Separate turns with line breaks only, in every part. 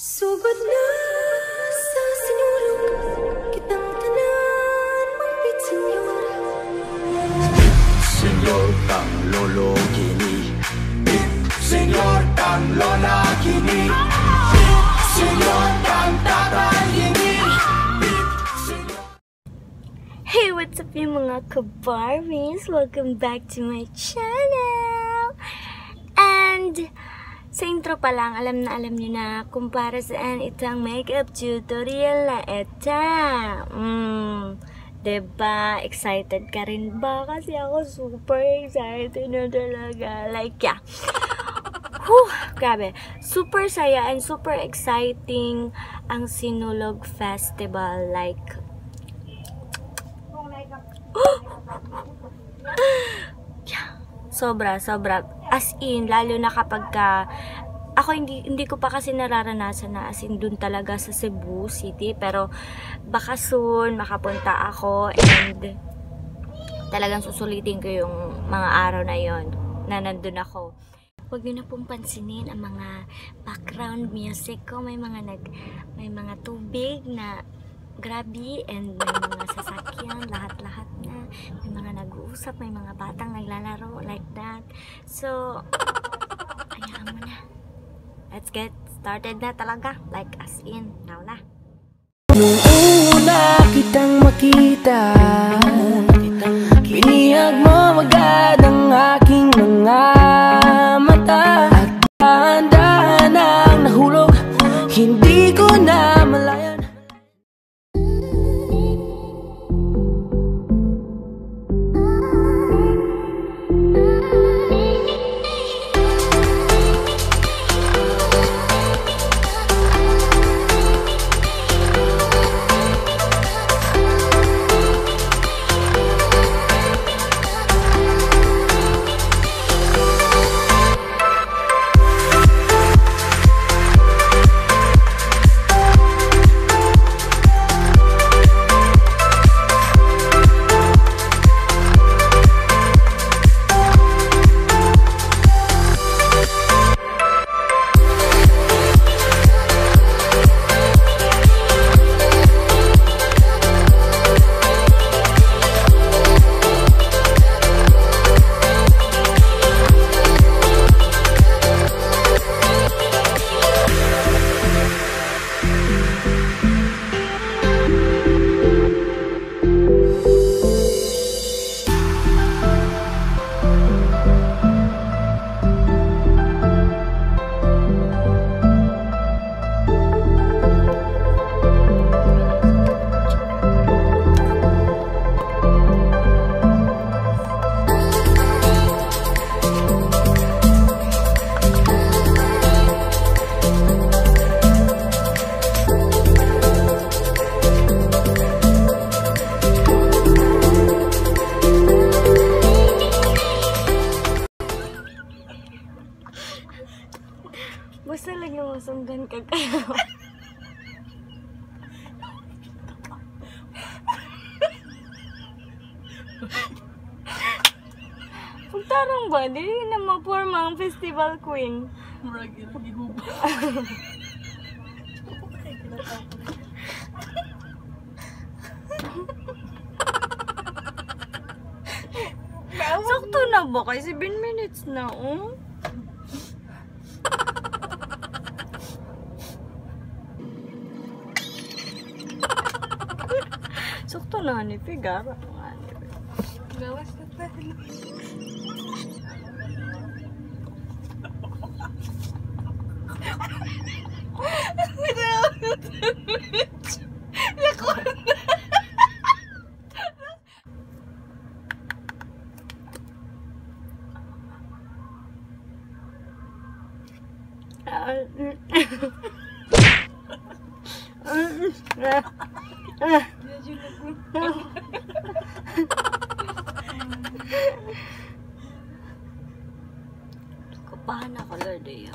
Sugod na sa sinulog kitang tanan mapit senyor.
Senyor kang lolo kini, senyor kang lola kini, senyor kang tatay kini.
Hey, what's up yung mga kabarmies? Welcome back to my channel. And sa intro pa lang, alam nyo na kung para saan itang makeup tutorial na ita. Diba? Excited ka rin ba? Kasi ako super excited na talaga. Like, yeah. Grabe. Super saya and super exciting ang Sinulog Festival. Like, yeah. Sobra. As in, lalo na kapag ako hindi ko pa kasi nararanasan na as in dun talaga sa Cebu City, pero baka soon makapunta ako and talagang susulitin ko yung mga araw na yon na nandun ako. Huwag niyo na pong pansinin ang mga background music ko. May mga tubig na grabe and may mga sasakyan, lahat-lahat na. May mga nag-uusap, may mga batang naglalaro like that. So, hayaan mo na. Let's get started na talaga. Like as in, now na.
Nung una kitang makita, binihag mo agad ang aking mga mata. At dahan-dahan ang nahulog, hindi ko na malayan.
Basta lang yung masunggan ka kayo. Pagtarong ba? Dili na ma-forma ang festival queen.
Maragil, gihubo.
Sakto na ba? Kasi 7 minutes na, oh. Sakto na ni Figaro.
Gawas na tayo.
Kapahan ako, Lord, eh.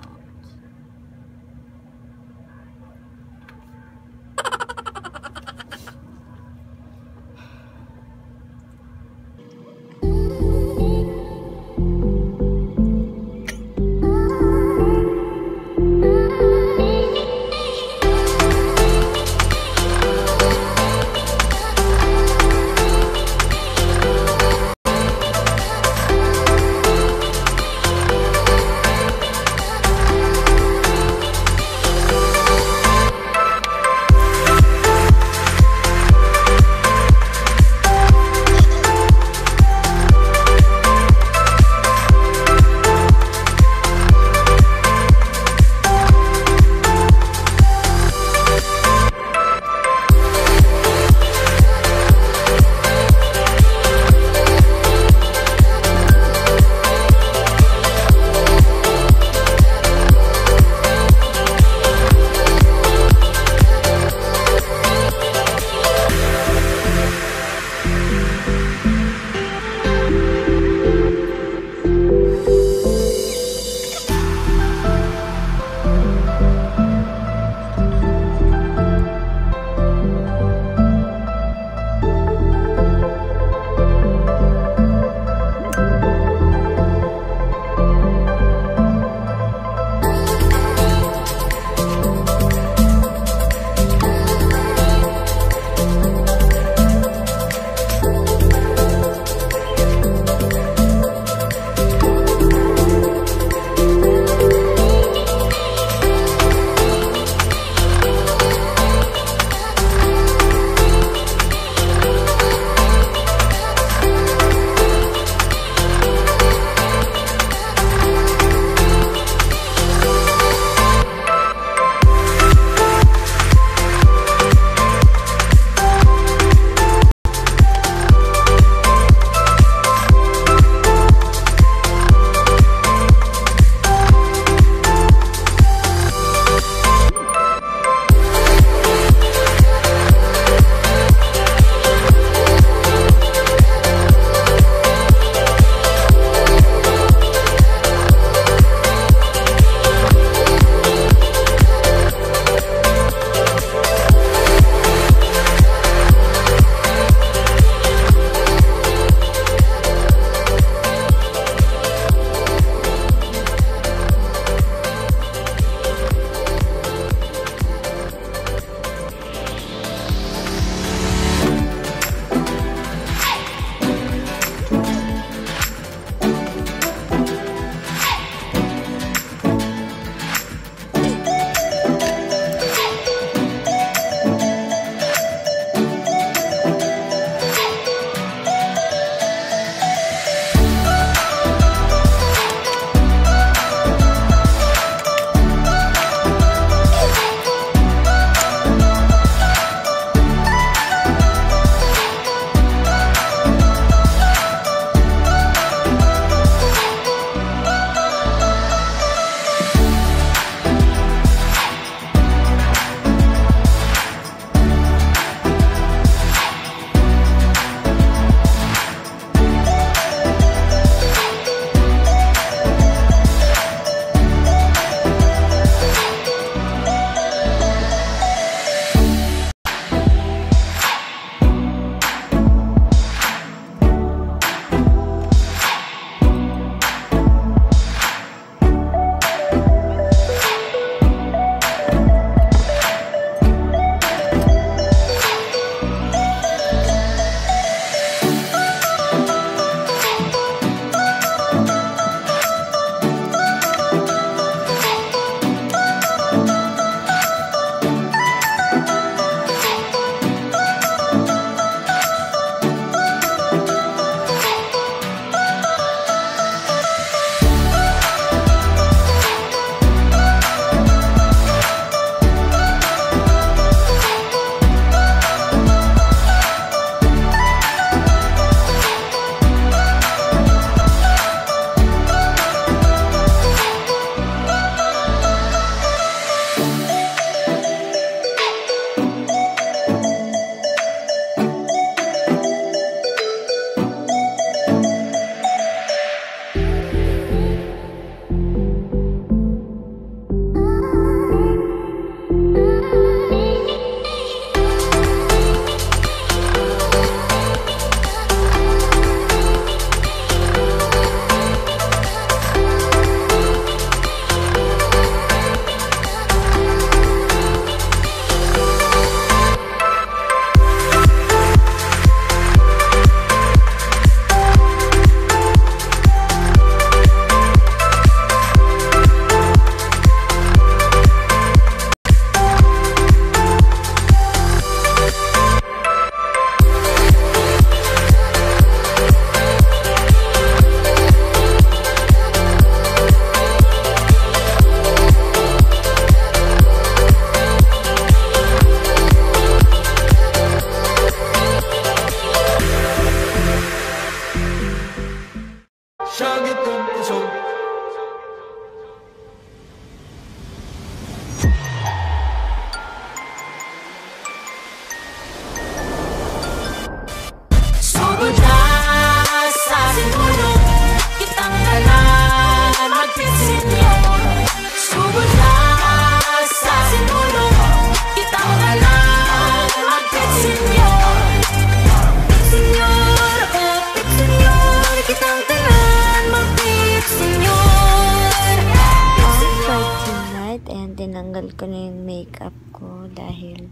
yung makeup ko dahil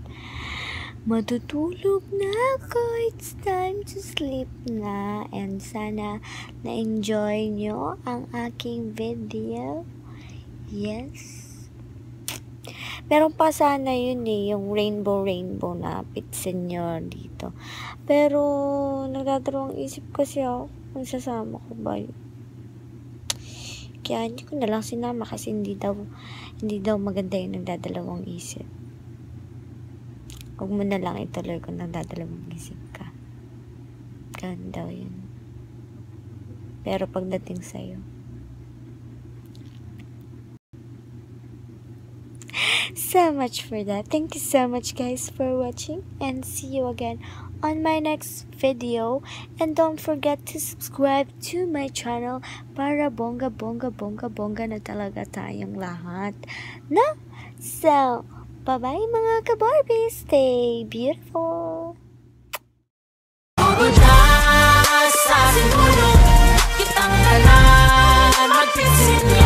matutulog na ako. It's time to sleep na. And sana na-enjoy nyo ang aking video. Yes. Meron pa sana yun yung rainbow na Pit Senyor dito. Pero nagdadalawang isip kasi ako kung sasama ko ba yun. Kaya hindi ko na lang sinama kasi hindi daw maganda yung nagdadalawang isip. Huwag mo na lang ituloy kung nagdadalawang isip ka. Ganun daw yun. Pero pagdating sa'yo, so much for that. Thank you so much guys for watching, and see you again on my next video. And don't forget to subscribe to my channel para bongga na talaga tayong lahat. No? So, bye-bye mga ka-Barbie. Stay beautiful.
Sa sinulog kitang tanan, magpisinyo